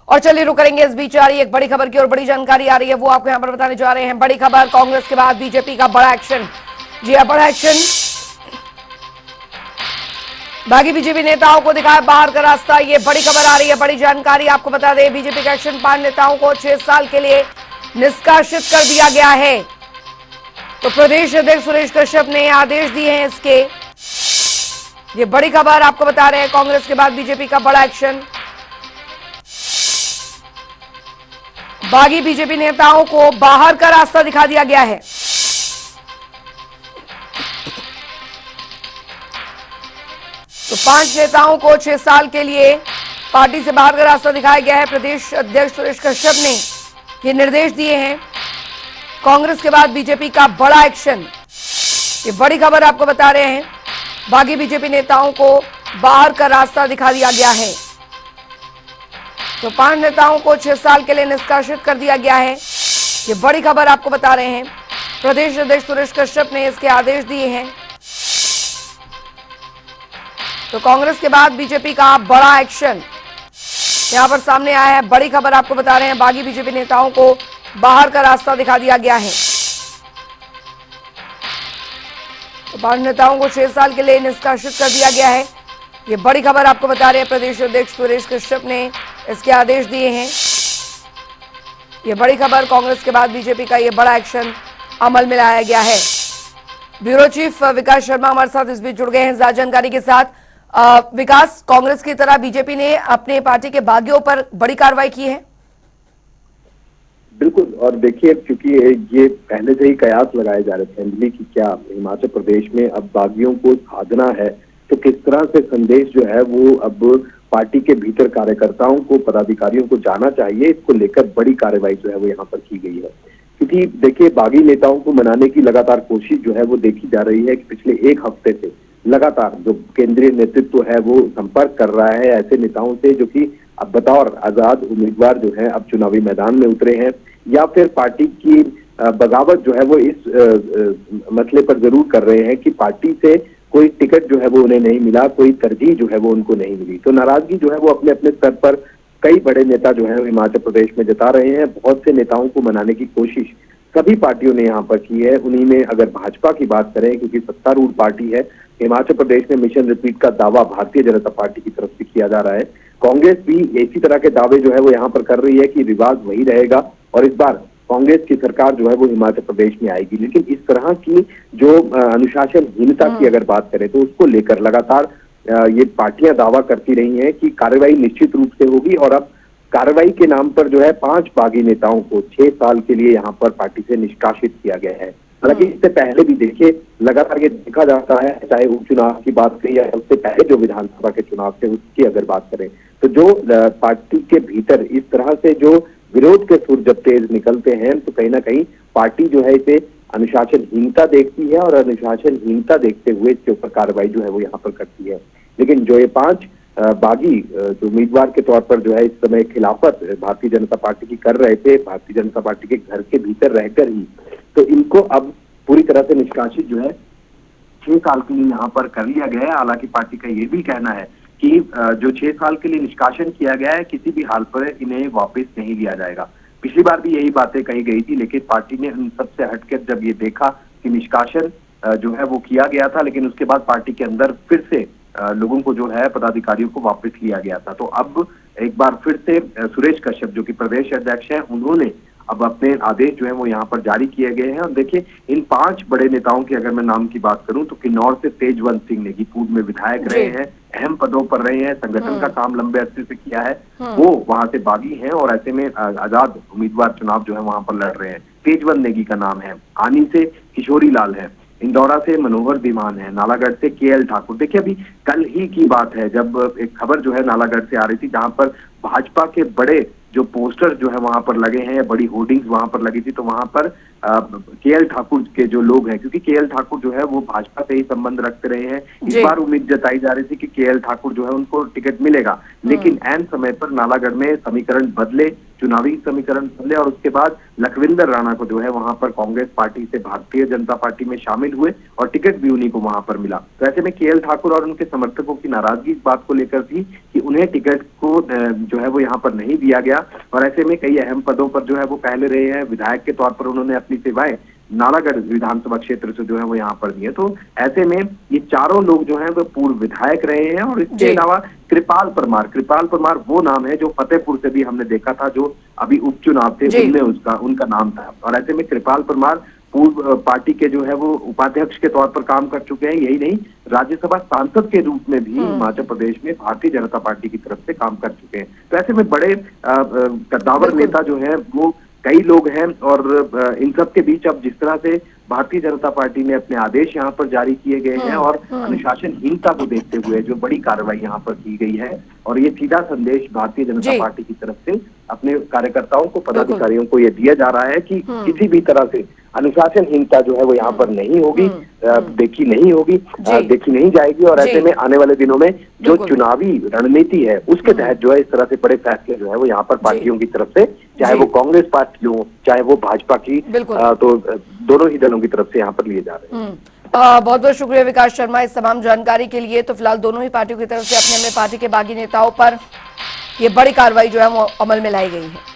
और चलिए रुक करेंगे इस बीच आ रही एक बड़ी खबर की और बड़ी जानकारी आ रही है, वो आपको यहाँ पर बताने जा रहे हैं। बड़ी खबर, कांग्रेस के बाद बीजेपी का बड़ा एक्शन। जी हाँ, बड़ा एक्शन। बागी बीजेपी नेताओं को दिखाया बाहर का रास्ता, ये बड़ी खबर आ रही है, बड़ी जानकारी आपको बता दें। बीजेपी के एक्शन 5 नेताओं को 6 साल के लिए निष्कासित कर दिया गया है। तो प्रदेश अध्यक्ष सुरेश कश्यप ने आदेश दिए हैं इसके। ये बड़ी खबर आपको बता रहे हैं, कांग्रेस के बाद बीजेपी का बड़ा एक्शन। बागी बीजेपी नेताओं को बाहर का रास्ता दिखा दिया गया है। तो 5 नेताओं को 6 साल के लिए पार्टी से बाहर का रास्ता दिखाया गया है। प्रदेश अध्यक्ष सुरेश कश्यप ने ये निर्देश दिए हैं। कांग्रेस के बाद बीजेपी का बड़ा एक्शन, ये बड़ी खबर आपको बता रहे हैं। बागी बीजेपी नेताओं को बाहर का रास्ता दिखा दिया गया है। तो 5 नेताओं को 6 साल के लिए निष्कासित कर दिया गया है। ये बड़ी खबर आपको बता रहे हैं। प्रदेश अध्यक्ष सुरेश कश्यप ने इसके आदेश दिए हैं। तो कांग्रेस के बाद बीजेपी का बड़ा एक्शन यहां पर सामने आया है। बड़ी खबर आपको बता रहे हैं, बागी बीजेपी नेताओं को बाहर का रास्ता दिखा दिया गया है। तो 5 नेताओं को 6 साल के लिए निष्कासित कर दिया गया है। ये बड़ी खबर आपको बता रहे हैं। प्रदेश अध्यक्ष सुरेश कश्यप ने इसके आदेश दिए हैं। ये बड़ी खबर, कांग्रेस के बाद बीजेपी का ये बड़ा एक्शन अमल में लाया गया है। ब्यूरो चीफ विकास शर्मा हमारे साथ इस बीच जुड़ गए हैं ज्यादा जानकारी के साथ। विकास, कांग्रेस की तरह बीजेपी ने अपने पार्टी के बागियों पर बड़ी कार्रवाई की है। बिल्कुल, और देखिए क्योंकि ये पहले से ही कयास लगाए जा रहे थे अंजलि की क्या हिमाचल प्रदेश में अब बागियों को साधना है, तो किस तरह से संदेश जो है वो अब पार्टी के भीतर कार्यकर्ताओं को, पदाधिकारियों को जाना चाहिए, इसको लेकर बड़ी कार्रवाई जो है वो यहाँ पर की गई है। क्योंकि देखिए बागी नेताओं को मनाने की लगातार कोशिश जो है वो देखी जा रही है कि पिछले 1 हफ्ते से लगातार जो केंद्रीय नेतृत्व है वो संपर्क कर रहा है ऐसे नेताओं से जो कि अब बतौर आजाद उम्मीदवार जो है अब चुनावी मैदान में उतरे हैं, या फिर पार्टी की बगावत जो है वो इस मसले पर जरूर कर रहे हैं कि पार्टी से कोई टिकट जो है वो उन्हें नहीं मिला, कोई तरजीह जो है वो उनको नहीं मिली। तो नाराजगी जो है वो अपने अपने स्तर पर कई बड़े नेता जो है हिमाचल प्रदेश में जता रहे हैं। बहुत से नेताओं को मनाने की कोशिश सभी पार्टियों ने यहाँ पर की है। उन्हीं में अगर भाजपा की बात करें, क्योंकि सत्तारूढ़ पार्टी है, हिमाचल प्रदेश में मिशन रिपीट का दावा भारतीय जनता पार्टी की तरफ से किया जा रहा है। कांग्रेस भी इसी तरह के दावे जो है वो यहाँ पर कर रही है कि रिवाज वही रहेगा और इस बार कांग्रेस की सरकार जो है वो हिमाचल प्रदेश में आएगी। लेकिन इस तरह की जो अनुशासनहीनता की अगर बात करें तो उसको लेकर लगातार ये पार्टियां दावा करती रही हैं कि कार्रवाई निश्चित रूप से होगी। और अब कार्रवाई के नाम पर जो है 5 बागी नेताओं को 6 साल के लिए यहाँ पर पार्टी से निष्कासित किया गया है। हालांकि इससे पहले भी देखिए लगातार ये देखा जाता है, चाहे उपचुनाव की बात करें या उससे पहले जो विधानसभा के चुनाव थे उसकी अगर बात करें, तो जो पार्टी के भीतर इस तरह से जो विरोध के सुर जब तेज निकलते हैं तो कहीं ना कहीं पार्टी जो है इसे अनुशासनहीनता देखती है और अनुशासनहीनता देखते हुए इसके ऊपर कार्रवाई जो है वो यहाँ पर करती है। लेकिन जो ये 5 बागी जो उम्मीदवार के तौर पर जो है इस समय खिलाफत भारतीय जनता पार्टी की कर रहे थे, भारतीय जनता पार्टी के घर के भीतर रहकर ही, तो इनको अब पूरी तरह से निष्कासित जो है 6 साल के लिए यहाँ पर कर लिया गया है। हालांकि पार्टी का ये भी कहना है कि जो 6 साल के लिए निष्कासन किया गया है किसी भी हाल पर इन्हें वापस नहीं लिया जाएगा। पिछली बार भी यही बातें कही गई थी, लेकिन पार्टी ने उन सबसे हटकर जब ये देखा कि निष्कासन जो है वो किया गया था, लेकिन उसके बाद पार्टी के अंदर फिर से लोगों को जो है पदाधिकारियों को वापस लिया गया था। तो अब एक बार फिर से सुरेश कश्यप जो कि प्रदेश अध्यक्ष हैं, उन्होंने अब अपने आदेश जो है वो यहाँ पर जारी किए गए हैं। और देखिए इन 5 बड़े नेताओं की अगर मैं नाम की बात करूं तो किन्नौर से तेजवंत सिंह नेगी पूर्व में विधायक रहे हैं, अहम पदों पर रहे हैं, संगठन का काम लंबे अरसे से किया है, वो वहां से बागी हैं और ऐसे में आजाद उम्मीदवार चुनाव जो है वहां पर लड़ रहे हैं। तेजवंत नेगी का नाम है, आनी से किशोरी लाल है, इंदौरा से मनोहर धीमान है, नालागढ़ से केएल ठाकुर। देखिए अभी कल ही की बात है जब एक खबर जो है नालागढ़ से आ रही थी जहां पर भाजपा के बड़े जो पोस्टर जो है वहां पर लगे हैं, बड़ी होर्डिंग्स वहां पर लगी थी, तो वहां पर केएल ठाकुर के जो लोग हैं, क्योंकि केएल ठाकुर जो है वो भाजपा से ही संबंध रखते रहे हैं, इस बार उम्मीद जताई जा रही थी कि केएल ठाकुर जो है उनको टिकट मिलेगा, लेकिन ऐन समय पर नालागढ़ में समीकरण बदले चुनावी समीकरण बदले और उसके बाद लखविंदर राणा को जो है वहां पर कांग्रेस पार्टी से भारतीय जनता पार्टी में शामिल हुए और टिकट भी उन्हीं को वहां पर मिला। तो ऐसे में केएल ठाकुर और उनके समर्थकों की नाराजगी इस बात को लेकर थी कि उन्हें टिकट को जो है वो यहाँ पर नहीं दिया गया और ऐसे में कई अहम पदों पर जो है वो पहले रहे हैं। विधायक के तौर पर उन्होंने अपनी सेवाएं नालागढ़ विधानसभा क्षेत्र से जो है वो यहाँ पर दिए। तो ऐसे में ये चारों लोग जो हैं वो पूर्व विधायक रहे हैं और इसके अलावा कृपाल परमार वो नाम है जो फतेहपुर से भी हमने देखा था, जो अभी उपचुनाव थे उनमें उनका नाम था। और ऐसे में कृपाल परमार पूर्व पार्टी के जो है वो उपाध्यक्ष के तौर पर काम कर चुके हैं। यही नहीं, राज्यसभा सांसद के रूप में भी हिमाचल प्रदेश में भारतीय जनता पार्टी की तरफ से काम कर चुके हैं। तो ऐसे में बड़े कद्दावर नेता जो है वो कई लोग हैं और इन सब के बीच अब जिस तरह से भारतीय जनता पार्टी ने अपने आदेश यहाँ पर जारी किए गए हैं और अनुशासनहीनता को देखते हुए जो बड़ी कार्रवाई यहाँ पर की गई है और ये सीधा संदेश भारतीय जनता पार्टी की तरफ से अपने कार्यकर्ताओं को, पदाधिकारियों को ये दिया जा रहा है कि किसी भी तरह से अनुशासनहीनता जो है वो यहाँ पर नहीं होगी, देखी नहीं जाएगी। और ऐसे में आने वाले दिनों में जो चुनावी रणनीति है उसके तहत जो है इस तरह से बड़े फैसले जो है वो यहाँ पर पार्टियों की तरफ से, चाहे वो कांग्रेस पार्टी हो चाहे वो भाजपा की, तो दोनों ही दलों की तरफ से यहाँ पर लिए जा रहे हैं। बहुत बहुत शुक्रिया विकास शर्मा इस तमाम जानकारी के लिए। तो फिलहाल दोनों ही पार्टियों की तरफ से अपने अपने पार्टी के बागी नेताओं पर ये बड़ी कार्रवाई जो है वो अमल में लाई गई है।